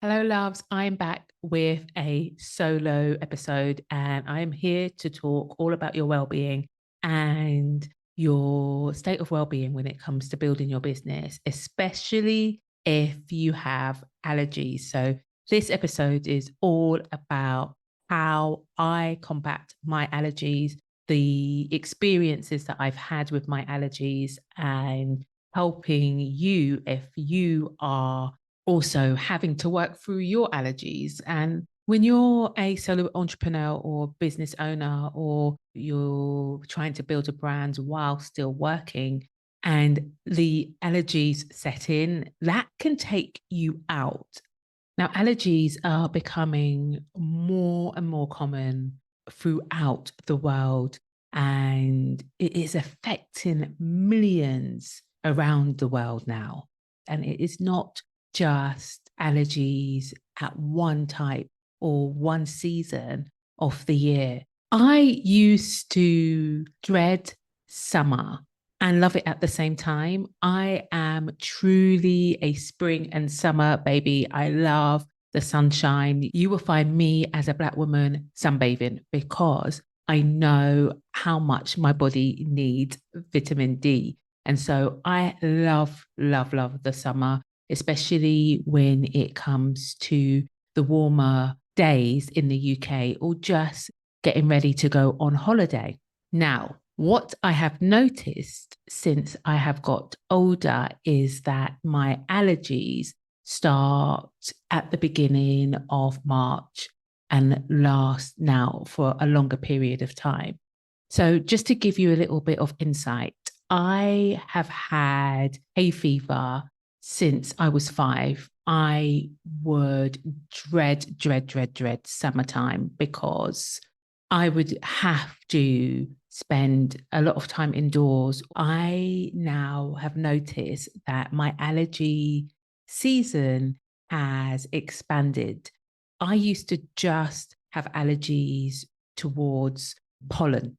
Hello, loves. I'm back with a solo episode, and I'm here to talk all about your well-being and your state of well-being when it comes to building your business, especially if you have allergies. So, this episode is all about how I combat my allergies, the experiences that I've had with my allergies, and helping you if you are also having to work through your allergies. And when you're a solo entrepreneur or business owner, or you're trying to build a brand while still working, and the allergies set in, that can take you out. Now, allergies are becoming more and more common throughout the world, and it is affecting millions around the world now. And it is not just allergies at one type or one season of the year. I used to dread summer and love it at the same time. I am truly a spring and summer baby. I love the sunshine. You will find me as a Black woman sunbathing because I know how much my body needs vitamin D. And so I love, love, love the summer, especially when it comes to the warmer days in the UK or just getting ready to go on holiday. Now, what I have noticed since I have got older is that my allergies start at the beginning of March and last now for a longer period of time. So, just to give you a little bit of insight, I have had hay fever since I was 5. I would dread summertime because I would have to spend a lot of time indoors. I now have noticed that my allergy season has expanded. I used to just have allergies towards pollen.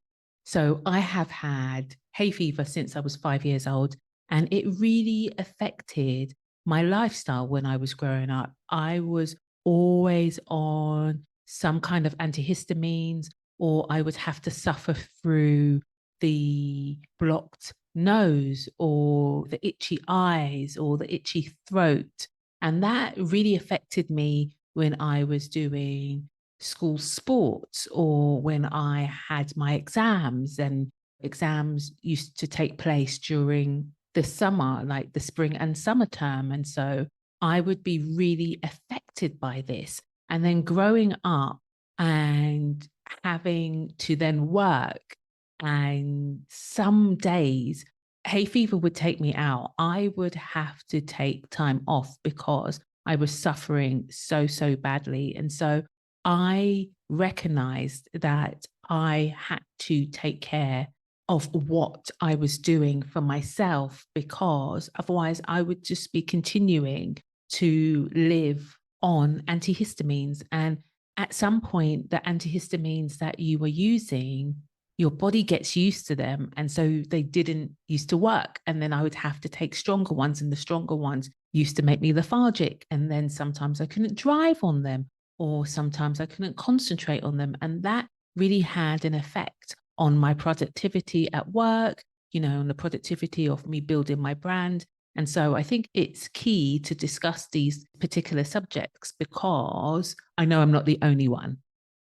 So I have had hay fever since I was 5 years old, and it really affected my lifestyle when I was growing up. I was always on some kind of antihistamines, or I would have to suffer through the blocked nose or the itchy eyes or the itchy throat. And that really affected me when I was doing school sports or when I had my exams. And exams used to take place during the summer, like the spring and summer term. And so I would be really affected by this. And then growing up and having to then work, and some days hay fever would take me out. I would have to take time off because I was suffering so badly. And so I recognized that I had to take care of what I was doing for myself, because otherwise I would just be continuing to live on antihistamines. And at some point, the antihistamines that you were using, your body gets used to them. And so they didn't used to work. And then I would have to take stronger ones, and the stronger ones used to make me lethargic. And then sometimes I couldn't drive on them, or sometimes I couldn't concentrate on them. And that really had an effect on my productivity at work, on the productivity of me building my brand. And so I think it's key to discuss these particular subjects because I know I'm not the only one.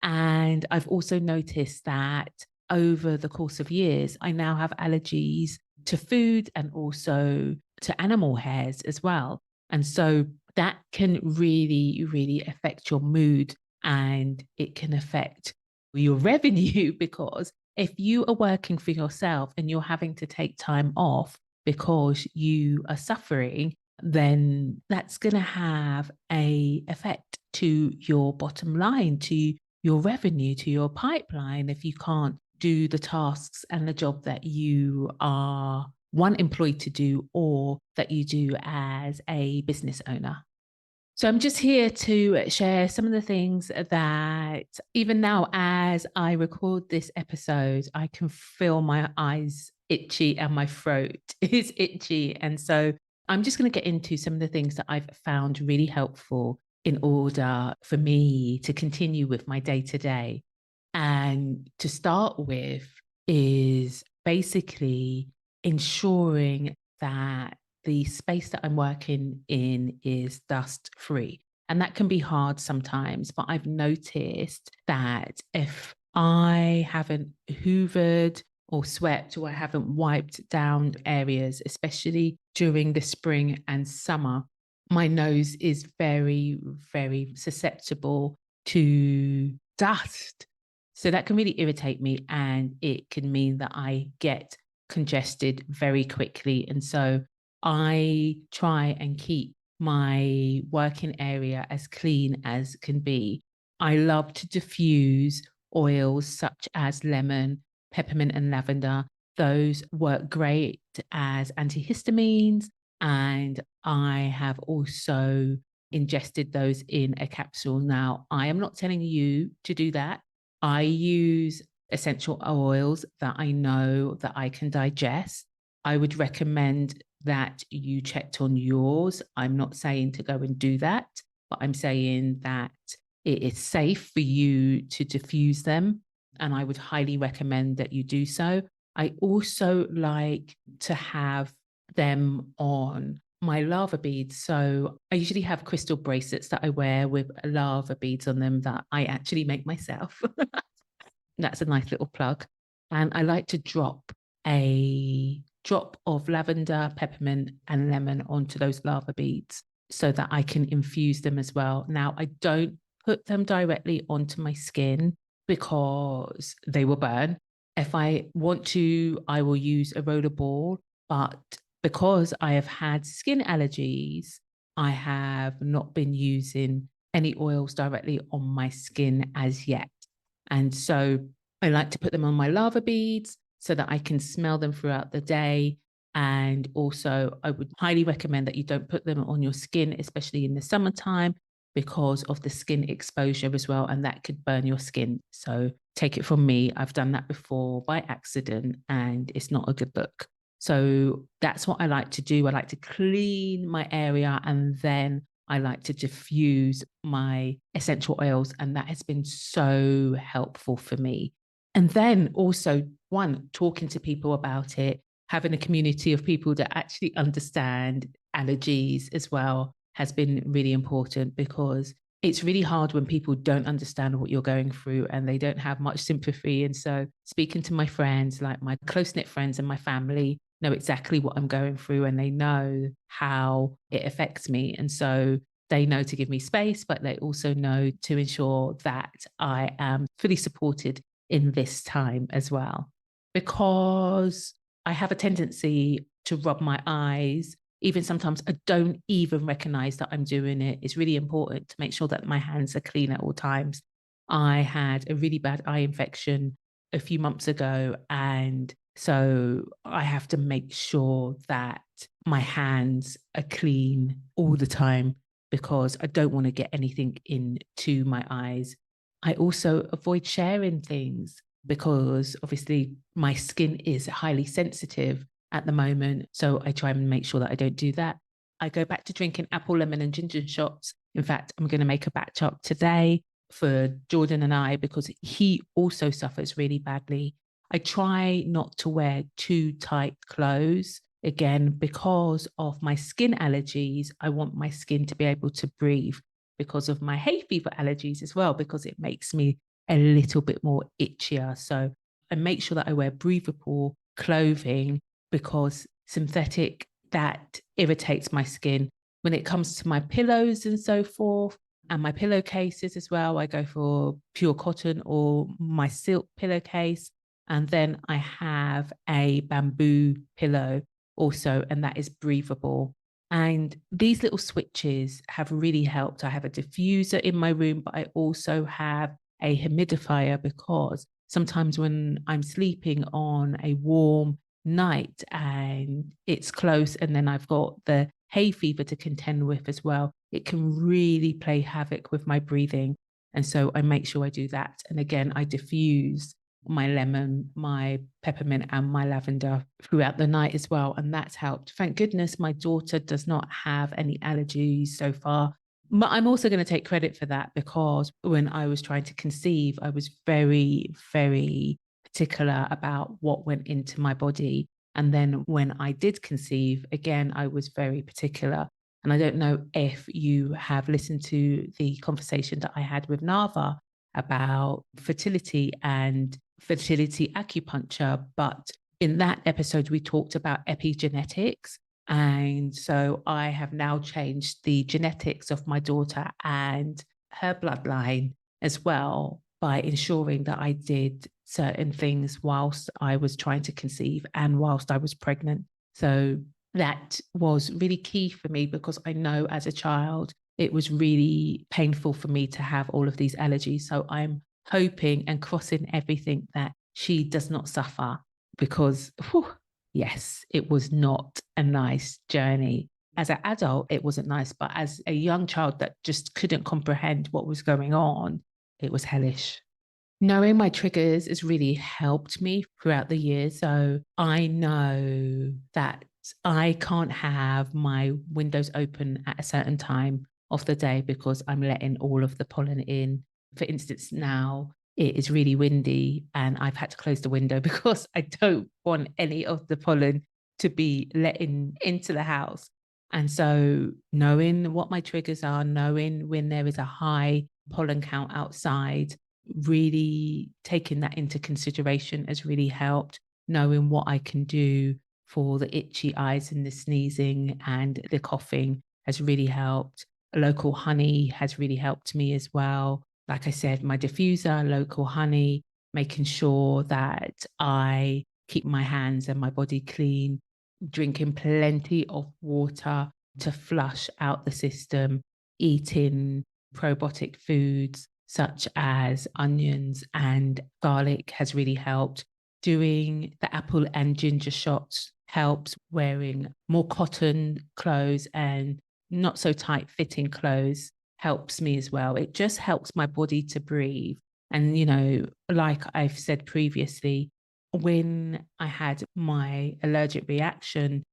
And I've also noticed that over the course of years, I now have allergies to food and also to animal hairs as well. And so that can really, really affect your mood, and it can affect your revenue because if you are working for yourself and you're having to take time off because you are suffering, then that's going to have a effect to your bottom line, to your revenue, to your pipeline, if you can't do the tasks and the job that you are employed to do, or that you do as a business owner. So I'm just here to share some of the things that even now, as I record this episode, I can feel my eyes itchy and my throat is itchy. And so I'm just going to get into some of the things that I've found really helpful in order for me to continue with my day to day. And to start with is basically ensuring that the space that I'm working in is dust free. And that can be hard sometimes, but I've noticed that if I haven't hoovered or swept or I haven't wiped down areas, especially during the spring and summer, my nose is very, very susceptible to dust. So that can really irritate me and it can mean that I get congested very quickly. And so I try and keep my working area as clean as can be. I love to diffuse oils such as lemon, peppermint, and lavender. Those work great as antihistamines. And I have also ingested those in a capsule. Now, I am not telling you to do that. I use essential oils that I know that I can digest. I would recommend that you checked on yours. I'm not saying to go and do that, but I'm saying that it is safe for you to diffuse them. And I would highly recommend that you do so. I also like to have them on my lava beads. So I usually have crystal bracelets that I wear with lava beads on them that I actually make myself. That's a nice little plug. And I like to drop a drop of lavender, peppermint, and lemon onto those lava beads so that I can infuse them as well. Now, I don't put them directly onto my skin because they will burn. If I want to, I will use a roller ball, but because I have had skin allergies, I have not been using any oils directly on my skin as yet. And so I like to put them on my lava beads so that I can smell them throughout the day. And also, I would highly recommend that you don't put them on your skin, especially in the summertime, because of the skin exposure as well. And that could burn your skin. So take it from me. I've done that before by accident and it's not a good look. So that's what I like to do. I like to clean my area and then I like to diffuse my essential oils. And that has been so helpful for me. And then also, one, talking to people about it, having a community of people that actually understand allergies as well has been really important because it's really hard when people don't understand what you're going through and they don't have much sympathy. And so speaking to my friends, like my close-knit friends and my family know exactly what I'm going through and they know how it affects me. And so they know to give me space, but they also know to ensure that I am fully supported in this time as well. Because I have a tendency to rub my eyes. Even sometimes I don't even recognize that I'm doing it. It's really important to make sure that my hands are clean at all times. I had a really bad eye infection a few months ago. And so I have to make sure that my hands are clean all the time because I don't want to get anything into my eyes. I also avoid sharing things because obviously my skin is highly sensitive at the moment. So I try and make sure that I don't do that. I go back to drinking apple, lemon, and ginger shots. In fact, I'm going to make a batch up today for Jordan and I because he also suffers really badly. I try not to wear too tight clothes. Again, because of my skin allergies, I want my skin to be able to breathe because of my hay fever allergies as well, because it makes me a little bit more itchier. So I make sure that I wear breathable clothing because synthetic, that irritates my skin. When it comes to my pillows and so forth, and my pillowcases as well, I go for pure cotton or my silk pillowcase. And then I have a bamboo pillow also, and that is breathable. And these little switches have really helped. I have a diffuser in my room, but I also have a humidifier because sometimes when I'm sleeping on a warm night and it's close, and then I've got the hay fever to contend with as well, it can really play havoc with my breathing. And so I make sure I do that. And again, I diffuse my lemon, my peppermint, and my lavender throughout the night as well. And that's helped. Thank goodness my daughter does not have any allergies so far. But I'm also going to take credit for that, because when I was trying to conceive, I was very, very particular about what went into my body. And then when I did conceive, again, I was very particular. And I don't know if you have listened to the conversation that I had with Nava about fertility and fertility acupuncture. But in that episode, we talked about epigenetics. And so I have now changed the genetics of my daughter and her bloodline as well, by ensuring that I did certain things whilst I was trying to conceive and whilst I was pregnant. So that was really key for me, because I know as a child, it was really painful for me to have all of these allergies. So I'm hoping and crossing everything that she does not suffer, because yes, it was not a nice journey. As an adult, it wasn't nice, but as a young child that just couldn't comprehend what was going on, it was hellish. Knowing my triggers has really helped me throughout the years. So I know that I can't have my windows open at a certain time of the day, because I'm letting all of the pollen in. For instance, now it is really windy and I've had to close the window because I don't want any of the pollen to be letting into the house. And so knowing what my triggers are, knowing when there is a high pollen count outside, really taking that into consideration has really helped. Knowing what I can do for the itchy eyes and the sneezing and the coughing has really helped. Local honey has really helped me as well. Like I said, my diffuser, local honey, making sure that I keep my hands and my body clean, drinking plenty of water to flush out the system, eating probiotic foods such as onions and garlic has really helped. Doing the apple and ginger shots helps. Wearing more cotton clothes and not so tight fitting clothes helps me as well. It just helps my body to breathe. And, you know, like I've said previously, when I had my allergic reaction,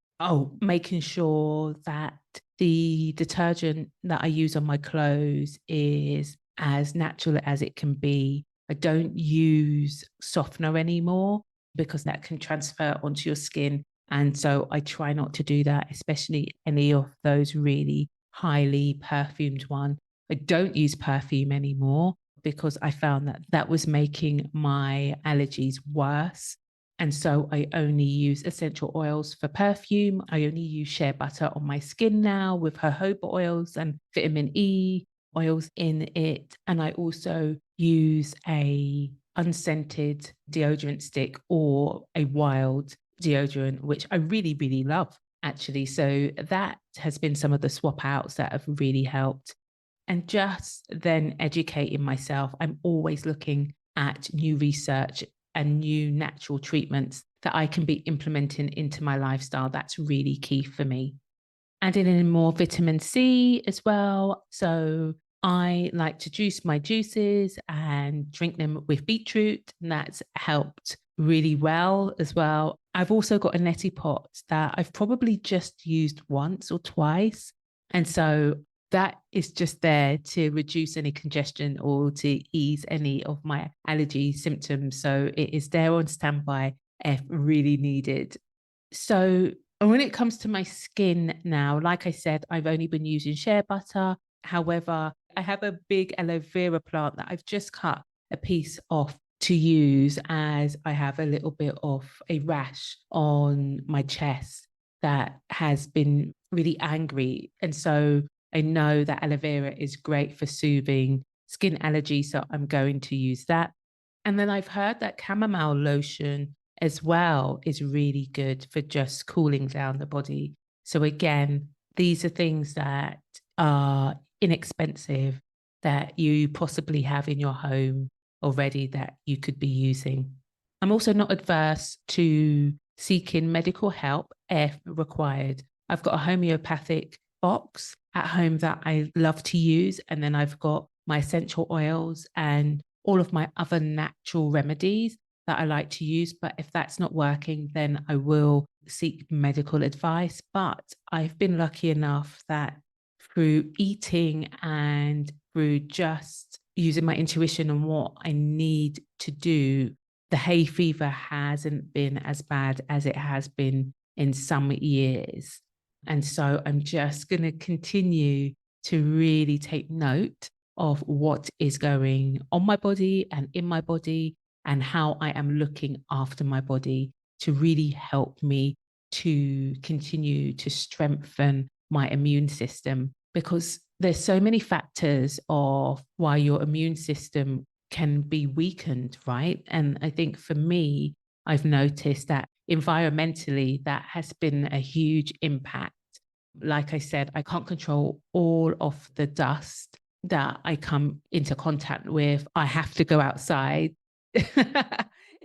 making sure that the detergent that I use on my clothes is as natural as it can be. I don't use softener anymore, because that can transfer onto your skin. And so I try not to do that, especially any of those really highly perfumed one. I don't use perfume anymore, because I found that that was making my allergies worse. And so I only use essential oils for perfume. I only use shea butter on my skin now with jojoba oils and vitamin E oils in it. And I also use a unscented deodorant stick or a wild deodorant, which I really, really love, actually. So that has been some of the swap outs that have really helped. And just then educating myself. I'm always looking at new research and new natural treatments that I can be implementing into my lifestyle. That's really key for me. Adding in more vitamin C as well. So I like to juice my juices and drink them with beetroot, and that's helped really well as well. I've also got a neti pot that I've probably just used once or twice. And so that is just there to reduce any congestion or to ease any of my allergy symptoms. So it is there on standby if really needed. So when it comes to my skin now, like I said, I've only been using shea butter. However, I have a big aloe vera plant that I've just cut a piece off to use, as I have a little bit of a rash on my chest that has been really angry. And so I know that aloe vera is great for soothing skin allergy. So I'm going to use that. And then I've heard that chamomile lotion as well is really good for just cooling down the body. So again, these are things that are inexpensive, that you possibly have in your home already that you could be using. I'm also not adverse to seeking medical help if required. I've got a homeopathic box at home that I love to use. And then I've got my essential oils and all of my other natural remedies that I like to use. But if that's not working, then I will seek medical advice. But I've been lucky enough that through eating and through just using my intuition and what I need to do, the hay fever hasn't been as bad as it has been in some years. And so I'm just going to continue to really take note of what is going on my body and in my body and how I am looking after my body to really help me to continue to strengthen my immune system, because there's so many factors of why your immune system can be weakened, right? And I think for me, I've noticed that environmentally, that has been a huge impact. Like I said, I can't control all of the dust that I come into contact with. I have to go outside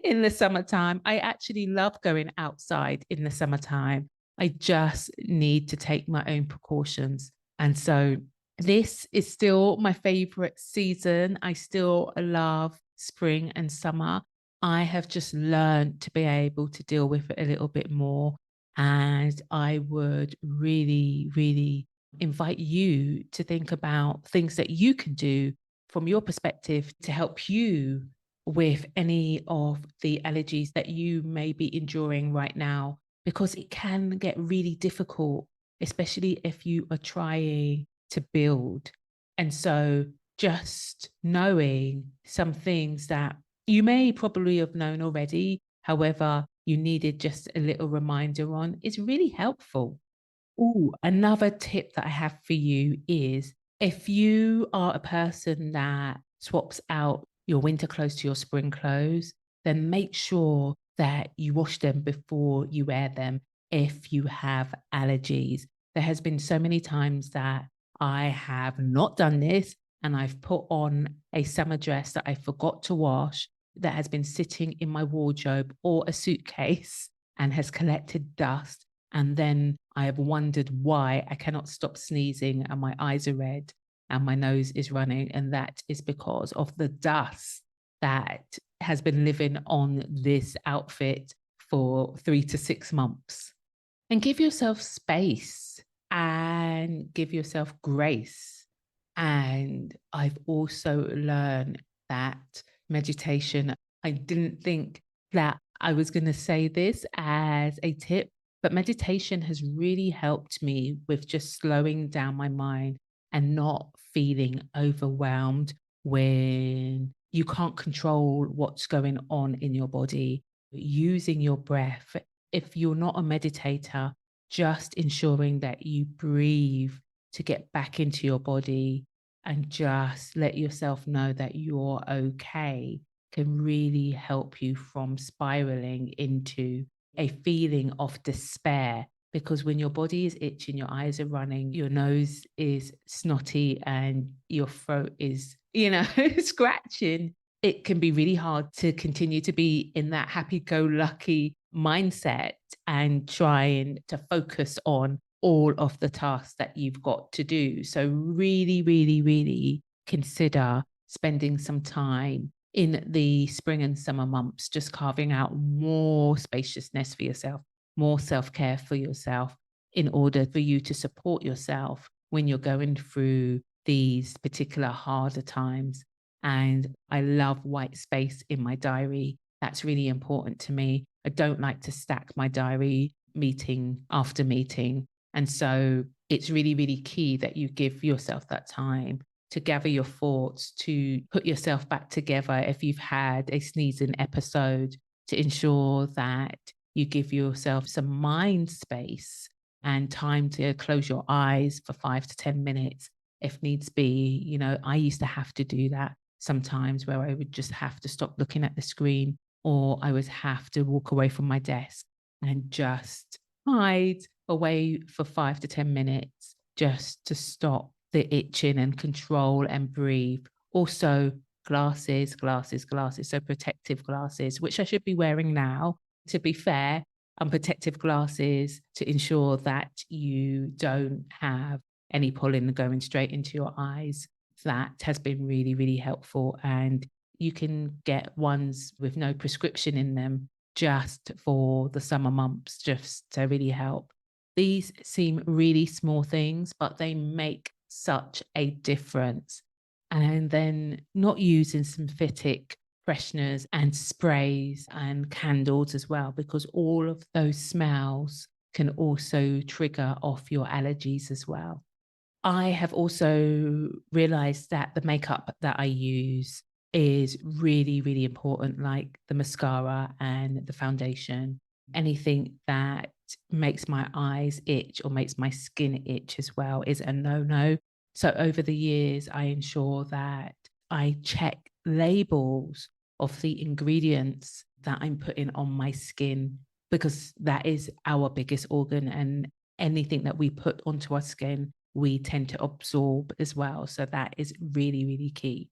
in the summertime. I actually love going outside in the summertime. I just need to take my own precautions. And so this is still my favorite season. I still love spring and summer. I have just learned to be able to deal with it a little bit more. And I would really, really invite you to think about things that you can do from your perspective to help you with any of the allergies that you may be enduring right now, because it can get really difficult, especially if you are trying to build. And so just knowing some things that you may probably have known already, however, you needed just a little reminder on, is really helpful. Oh, another tip that I have for you is if you are a person that swaps out your winter clothes to your spring clothes, then make sure that you wash them before you wear them if you have allergies. There has been so many times that I have not done this and I've put on a summer dress that I forgot to wash that has been sitting in my wardrobe or a suitcase and has collected dust. And then I have wondered why I cannot stop sneezing and my eyes are red and my nose is running. And that is because of the dust that has been living on this outfit for 3 to 6 months. And give yourself space and give yourself grace. And I've also learned that meditation, I didn't think that I was going to say this as a tip, but meditation has really helped me with just slowing down my mind and not feeling overwhelmed when you can't control what's going on in your body. Using your breath. If you're not a meditator, just ensuring that you breathe to get back into your body and just let yourself know that you're okay can really help you from spiraling into a feeling of despair. Because when your body is itching, your eyes are running, your nose is snotty, and your throat is, scratching, it can be really hard to continue to be in that happy-go-lucky mindset and trying to focus on all of the tasks that you've got to do. So really, really, really consider spending some time in the spring and summer months, just carving out more spaciousness for yourself, more self-care for yourself in order for you to support yourself when you're going through these particular harder times. And I love white space in my diary. That's really important to me. I don't like to stack my diary meeting after meeting. And so it's really, really key that you give yourself that time to gather your thoughts, to put yourself back together if you've had a sneezing episode, to ensure that you give yourself some mind space and time to close your eyes for 5 to 10 minutes if needs be. I used to have to do that sometimes, where I would just have to stop looking at the screen, or I would have to walk away from my desk and just hide away for 5 to 10 minutes just to stop the itching and control and breathe. Also, glasses. So protective glasses, which I should be wearing now, to be fair, and protective glasses to ensure that you don't have any pollen going straight into your eyes. That has been really, really helpful. And you can get ones with no prescription in them just for the summer months, just to really help. These seem really small things, but they make such a difference. And then not using synthetic fresheners and sprays and candles as well, because all of those smells can also trigger off your allergies as well. I have also realized that the makeup that I use is really, really important, like the mascara and the foundation. Anything that makes my eyes itch or makes my skin itch as well is a no no. So over the years, I ensure that I check labels of the ingredients that I'm putting on my skin, because that is our biggest organ, and anything that we put onto our skin, we tend to absorb as well. So that is really, really key.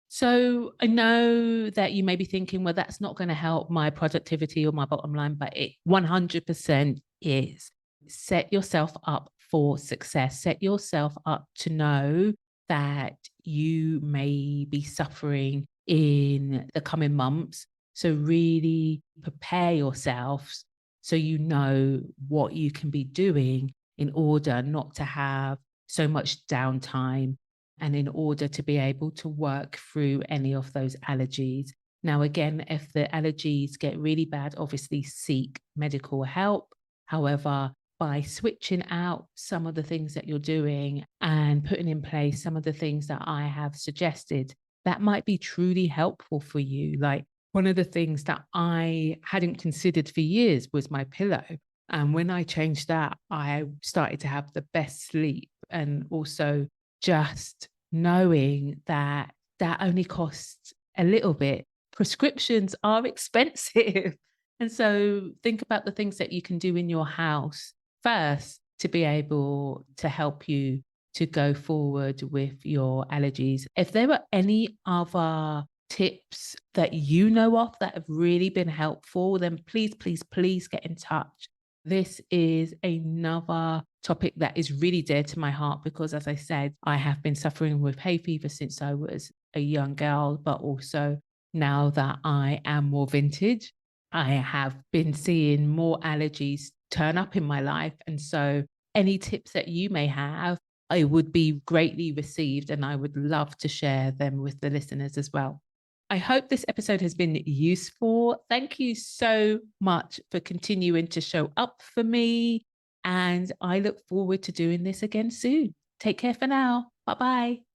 So I know that you may be thinking, well, that's not going to help my productivity or my bottom line, but it 100% is. Set yourself up for success. Set yourself up to know that you may be suffering in the coming months. So really prepare yourselves so you know what you can be doing in order not to have so much downtime, and in order to be able to work through any of those allergies. Now, again, if the allergies get really bad, obviously seek medical help. However, by switching out some of the things that you're doing and putting in place some of the things that I have suggested, that might be truly helpful for you. Like, one of the things that I hadn't considered for years was my pillow. And when I changed that, I started to have the best sleep. And also just knowing that that only costs a little bit. Prescriptions are expensive. And so think about the things that you can do in your house first to be able to help you to go forward with your allergies. If there are any other tips that you know of that have really been helpful, then please, please, please get in touch. This is another topic that is really dear to my heart because, as I said, I have been suffering with hay fever since I was a young girl, but also now that I am more vintage, I have been seeing more allergies turn up in my life. And so any tips that you may have, I would be greatly received, and I would love to share them with the listeners as well. I hope this episode has been useful. Thank you so much for continuing to show up for me. And I look forward to doing this again soon. Take care for now. Bye-bye.